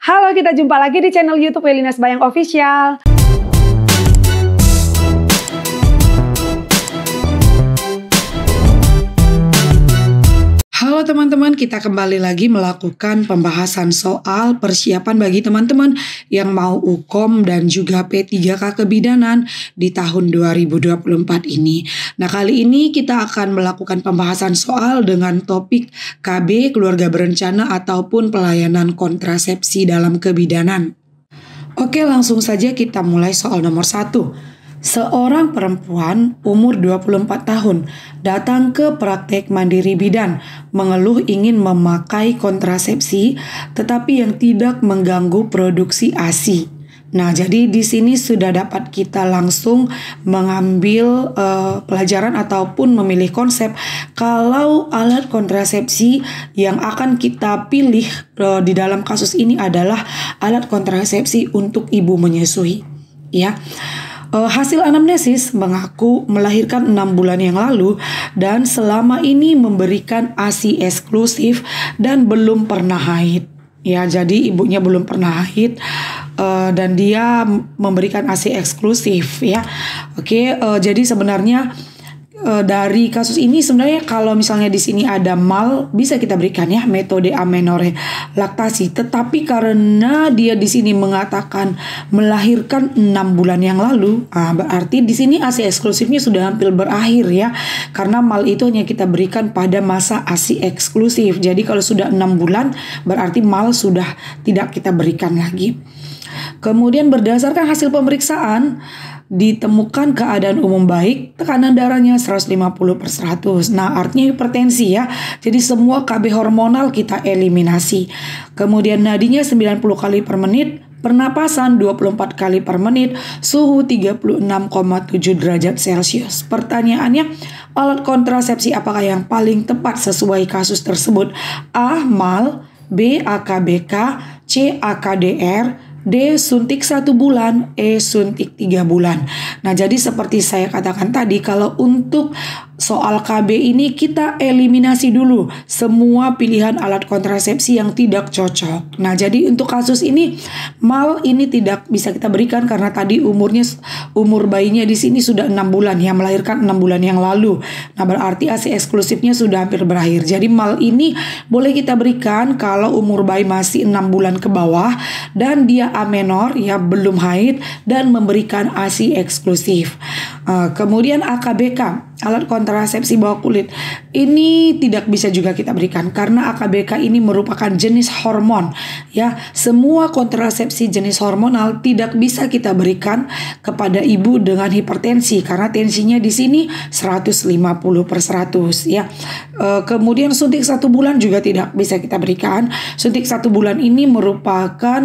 Halo, kita jumpa lagi di channel YouTube Welinas Bayang Official. Halo teman-teman, kita kembali lagi melakukan pembahasan soal persiapan bagi teman-teman yang mau UKOM dan juga P3K Kebidanan di tahun 2024 ini. Nah, kali ini kita akan melakukan pembahasan soal dengan topik KB, keluarga berencana ataupun pelayanan kontrasepsi dalam kebidanan. Oke, langsung saja kita mulai soal nomor 1. Seorang perempuan umur 24 tahun datang ke praktek mandiri bidan, mengeluh ingin memakai kontrasepsi tetapi yang tidak mengganggu produksi ASI. Nah, jadi di sini sudah dapat kita langsung mengambil pelajaran ataupun memilih konsep kalau alat kontrasepsi yang akan kita pilih di dalam kasus ini adalah alat kontrasepsi untuk ibu menyusui, ya. Hasil anamnesis mengaku melahirkan 6 bulan yang lalu dan selama ini memberikan ASI eksklusif dan belum pernah haid. Ya, jadi ibunya belum pernah haid dan dia memberikan ASI eksklusif, ya. Oke, jadi sebenarnya dari kasus ini sebenarnya kalau misalnya di sini ada MAL bisa kita berikan, ya, metode amenorrhea laktasi. Tetapi karena dia di sini mengatakan melahirkan 6 bulan yang lalu, berarti di sini ASI eksklusifnya sudah hampir berakhir, ya. Karena MAL itu hanya kita berikan pada masa ASI eksklusif. Jadi kalau sudah 6 bulan berarti MAL sudah tidak kita berikan lagi. Kemudian berdasarkan hasil pemeriksaan ditemukan keadaan umum baik, tekanan darahnya 150/100. Nah, artinya hipertensi, ya. Jadi semua KB hormonal kita eliminasi. Kemudian nadinya 90 kali per menit, pernapasan 24 kali per menit, suhu 36,7 derajat Celcius. Pertanyaannya, alat kontrasepsi apakah yang paling tepat sesuai kasus tersebut? A. MAL, B. AKBK, C. AKDR, D. Suntik 1 bulan, E. Suntik 3 bulan. Nah, jadi seperti saya katakan tadi, kalau untuk soal KB ini kita eliminasi dulu semua pilihan alat kontrasepsi yang tidak cocok. Nah, jadi untuk kasus ini MAL ini tidak bisa kita berikan karena tadi umur bayinya di sini sudah 6 bulan, ya, melahirkan 6 bulan yang lalu. Nah, berarti ASI eksklusifnya sudah hampir berakhir. Jadi MAL ini boleh kita berikan kalau umur bayi masih 6 bulan ke bawah dan dia amenor, ya, belum haid dan memberikan ASI eksklusif. Kemudian AKBK, alat kontrasepsi bawah kulit, ini tidak bisa juga kita berikan karena AKBK ini merupakan jenis hormon, ya. Semua kontrasepsi jenis hormonal tidak bisa kita berikan kepada ibu dengan hipertensi karena tensinya di sini 150/100, ya. Kemudian suntik 1 bulan juga tidak bisa kita berikan. Suntik 1 bulan ini merupakan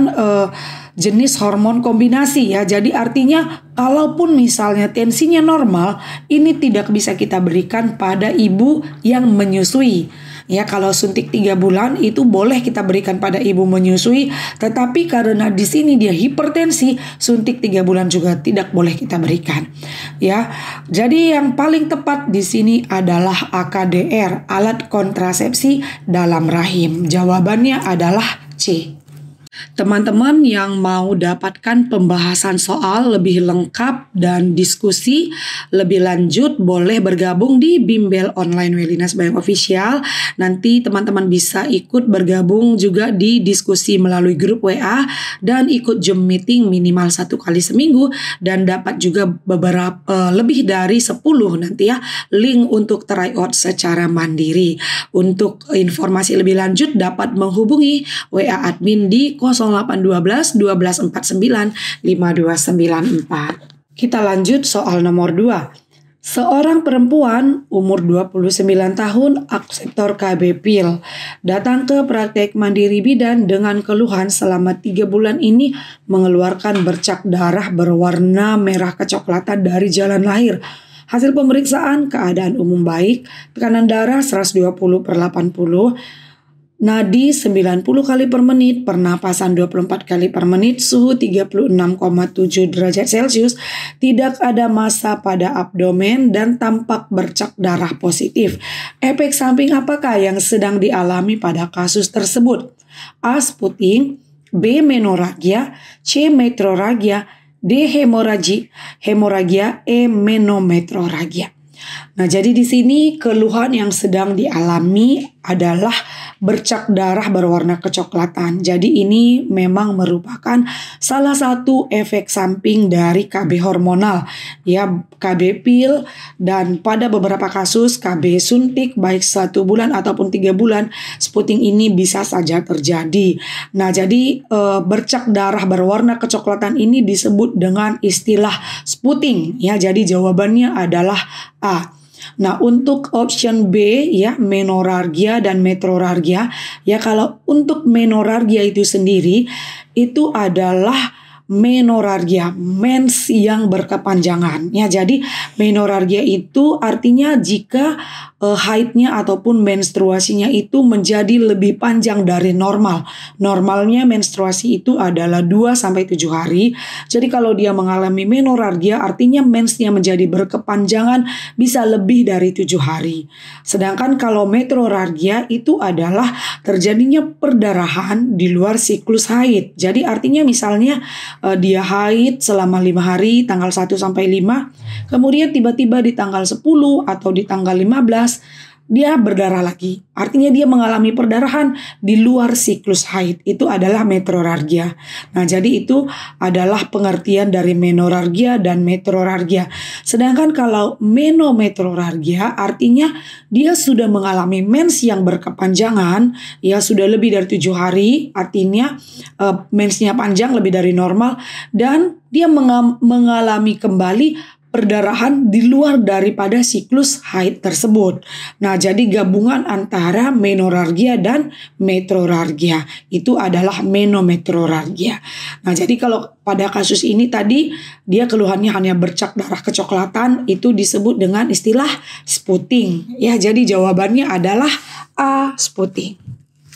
jenis hormon kombinasi, ya. Jadi artinya kalaupun misalnya tensinya normal, ini tidak bisa kita berikan pada ibu yang menyusui. Ya, kalau suntik 3 bulan itu boleh kita berikan pada ibu menyusui, tetapi karena di sini dia hipertensi, suntik 3 bulan juga tidak boleh kita berikan. Ya. Jadi yang paling tepat di sini adalah AKDR, alat kontrasepsi dalam rahim. Jawabannya adalah C. Teman-teman yang mau dapatkan pembahasan soal lebih lengkap dan diskusi lebih lanjut boleh bergabung di bimbel online Welinas Bayang Official. Nanti teman-teman bisa ikut bergabung juga di diskusi melalui grup WA dan ikut Zoom meeting minimal 1 kali seminggu dan dapat juga beberapa lebih dari 10 nanti, ya, link untuk tryout secara mandiri. Untuk informasi lebih lanjut dapat menghubungi WA admin di 0812 1249 5294. Kita lanjut soal nomor 2. Seorang perempuan umur 29 tahun akseptor KB pil datang ke praktek mandiri bidan dengan keluhan selama 3 bulan ini mengeluarkan bercak darah berwarna merah kecoklatan dari jalan lahir. Hasil pemeriksaan keadaan umum baik, tekanan darah 120/80, nadi 90 kali per menit, pernapasan 24 kali per menit, suhu 36,7 derajat Celcius, tidak ada massa pada abdomen dan tampak bercak darah positif. Efek samping apakah yang sedang dialami pada kasus tersebut? A. Spotting, B. Menorragia, C. Metrorragia, D. Hemoragia, E. Menometrorragia. Nah, jadi di sini keluhan yang sedang dialami adalah bercak darah berwarna kecoklatan. Jadi ini memang merupakan salah satu efek samping dari KB hormonal, ya, KB pil, dan pada beberapa kasus KB suntik baik 1 bulan ataupun 3 bulan, spotting ini bisa saja terjadi. Nah, jadi bercak darah berwarna kecoklatan ini disebut dengan istilah spotting, ya. Jadi jawabannya adalah A. Nah, untuk option B, ya, menorrhagia dan metrorrhagia, ya, kalau untuk menorrhagia itu sendiri itu adalah menorrhagia, mens yang berkepanjangan, ya. Jadi menorrhagia itu artinya jika haidnya ataupun menstruasinya itu menjadi lebih panjang dari normal. Normalnya menstruasi itu adalah 2-7 hari. Jadi kalau dia mengalami menorrhagia artinya mensnya menjadi berkepanjangan bisa lebih dari 7 hari. Sedangkan kalau metrorrhagia itu adalah terjadinya perdarahan di luar siklus haid. Jadi artinya misalnya dia haid selama 5 hari tanggal 1 sampai 5, kemudian tiba-tiba di tanggal 10 atau di tanggal 15 dia berdarah lagi. Artinya dia mengalami perdarahan di luar siklus haid. Itu adalah metrorrhagia. Nah, jadi itu adalah pengertian dari menorrhagia dan metrorrhagia. Sedangkan kalau menometrorrhagia artinya dia sudah mengalami mens yang berkepanjangan, ya, sudah lebih dari 7 hari, artinya mensnya panjang lebih dari normal, dan dia mengalami kembali perdarahan di luar daripada siklus haid tersebut. Nah, jadi gabungan antara menorrhagia dan metrorrhagia itu adalah menometrorrhagia. Nah, jadi kalau pada kasus ini tadi dia keluhannya hanya bercak darah kecoklatan, itu disebut dengan istilah spotting. Ya, jadi jawabannya adalah A, spotting.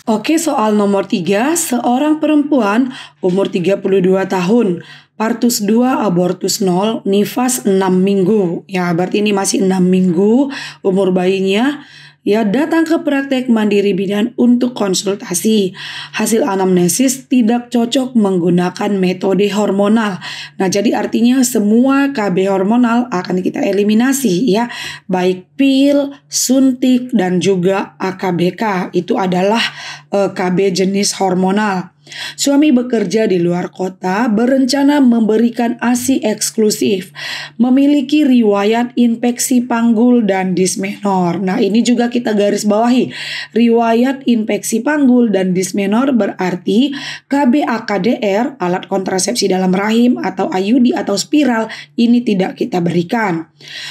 Oke, soal nomor 3, seorang perempuan umur 32 tahun, partus 2, abortus 0, nifas 6 minggu. Ya, berarti ini masih 6 minggu umur bayinya. Ya, datang ke praktek mandiri bidan untuk konsultasi. Hasil anamnesis tidak cocok menggunakan metode hormonal. Nah, jadi artinya semua KB hormonal akan kita eliminasi, ya. Baik pil, suntik, dan juga AKBK. Itu adalah KB jenis hormonal. Suami bekerja di luar kota, berencana memberikan ASI eksklusif, memiliki riwayat infeksi panggul dan dismenor. Nah, ini juga kita garis bawahi. Riwayat infeksi panggul dan dismenor berarti KB AKDR, alat kontrasepsi dalam rahim, atau IUD atau spiral, ini tidak kita berikan.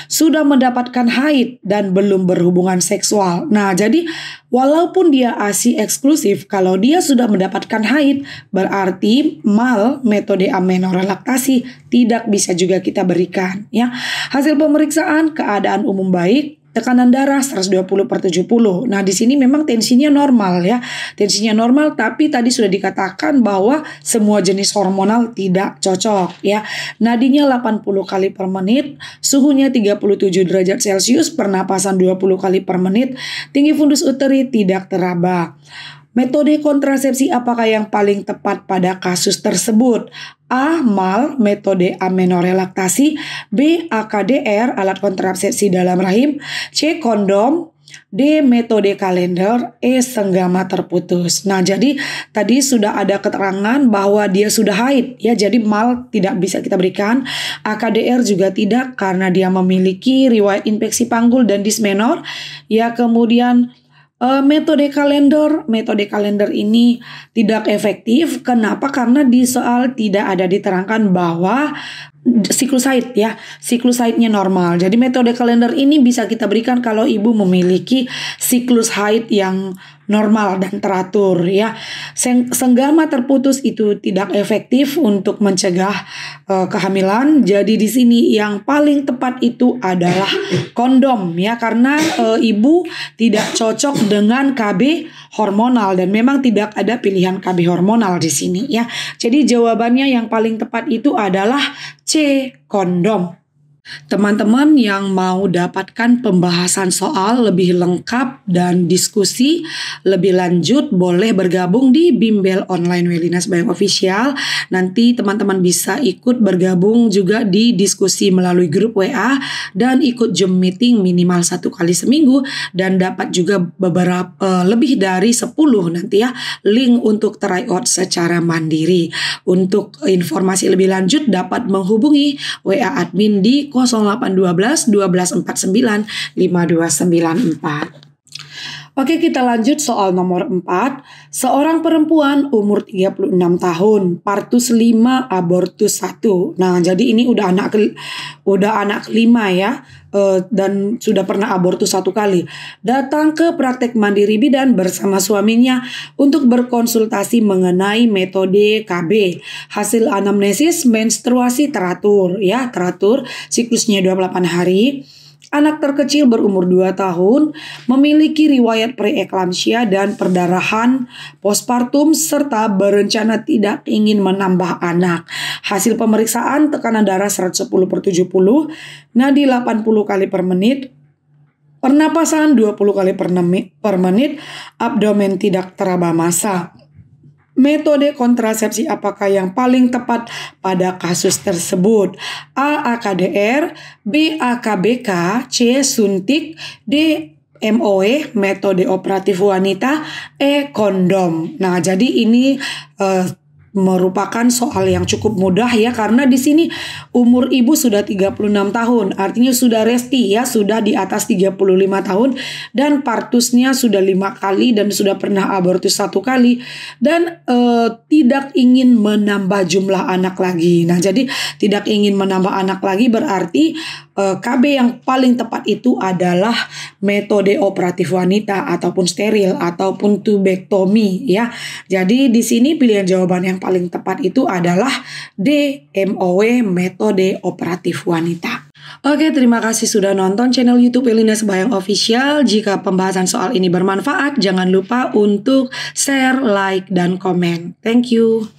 Sudah mendapatkan haid dan belum berhubungan seksual. Nah, jadi walaupun dia ASI eksklusif, kalau dia sudah mendapatkan haid, berarti MAL, metode amenorelaktasi, tidak bisa juga kita berikan, ya. Hasil pemeriksaan keadaan umum baik, tekanan darah 120/70. Nah, di sini memang tensinya normal, ya. Tensinya normal, tapi tadi sudah dikatakan bahwa semua jenis hormonal tidak cocok, ya. Nadinya 80 kali per menit, suhunya 37 derajat Celcius, pernapasan 20 kali per menit, tinggi fundus uteri tidak teraba. Metode kontrasepsi apakah yang paling tepat pada kasus tersebut? A. MAL, metode amenorelaktasi. B. AKDR, alat kontrasepsi dalam rahim. C. Kondom. D. Metode kalender. E. Senggama terputus. Nah, jadi tadi sudah ada keterangan bahwa dia sudah haid, ya. Jadi MAL tidak bisa kita berikan. AKDR juga tidak karena dia memiliki riwayat infeksi panggul dan dismenor. Ya, kemudian metode kalender ini tidak efektif. Kenapa? Karena di soal tidak ada diterangkan bahwa siklus haid, ya, siklus haidnya normal. Jadi metode kalender ini bisa kita berikan kalau ibu memiliki siklus haid yang normal dan teratur, ya. Senggama terputus itu tidak efektif untuk mencegah kehamilan. Jadi di sini yang paling tepat itu adalah kondom, ya, karena ibu tidak cocok dengan KB hormonal dan memang tidak ada pilihan KB hormonal di sini, ya. Jadi jawabannya yang paling tepat itu adalah C, kondom. Teman-teman yang mau dapatkan pembahasan soal lebih lengkap dan diskusi lebih lanjut boleh bergabung di Bimbel Online Welinas Bayang Official. Nanti teman-teman bisa ikut bergabung juga di diskusi melalui grup WA dan ikut Zoom meeting minimal 1 kali seminggu dan dapat juga beberapa lebih dari 10 nanti ya link untuk tryout secara mandiri. Untuk informasi lebih lanjut dapat menghubungi WA admin di 0812 1249 5294. Oke, kita lanjut soal nomor 4. Seorang perempuan umur 36 tahun, partus 5, abortus 1. Nah, jadi ini udah anak kelima ya. Dan sudah pernah abortus 1 kali. Datang ke praktek mandiri bidan bersama suaminya untuk berkonsultasi mengenai metode KB. Hasil anamnesis menstruasi teratur, siklusnya 28 hari. Anak terkecil berumur 2 tahun, memiliki riwayat preeklamsia dan perdarahan postpartum serta berencana tidak ingin menambah anak. Hasil pemeriksaan tekanan darah 110/70, nadi 80 kali per menit, pernapasan 20 kali per menit, abdomen tidak teraba massa. Metode kontrasepsi apakah yang paling tepat pada kasus tersebut? A. AKDR, B. AKBK, C. Suntik, D. MOE, metode operatif wanita, E. Kondom. Nah, jadi ini merupakan soal yang cukup mudah ya, karena di sini umur ibu sudah 36 tahun, artinya sudah resti ya, sudah di atas 35 tahun dan partusnya sudah 5 kali dan sudah pernah abortus 1 kali dan tidak ingin menambah jumlah anak lagi. Nah, jadi tidak ingin menambah anak lagi berarti KB yang paling tepat itu adalah metode operatif wanita ataupun steril ataupun tubektomi ya. Jadi di sini pilihan jawaban yang paling tepat itu adalah D. MOW, metode operatif wanita. Oke, terima kasih sudah nonton channel YouTube Welinas Bayang Official. Jika pembahasan soal ini bermanfaat, jangan lupa untuk share, like, dan komen. Thank you.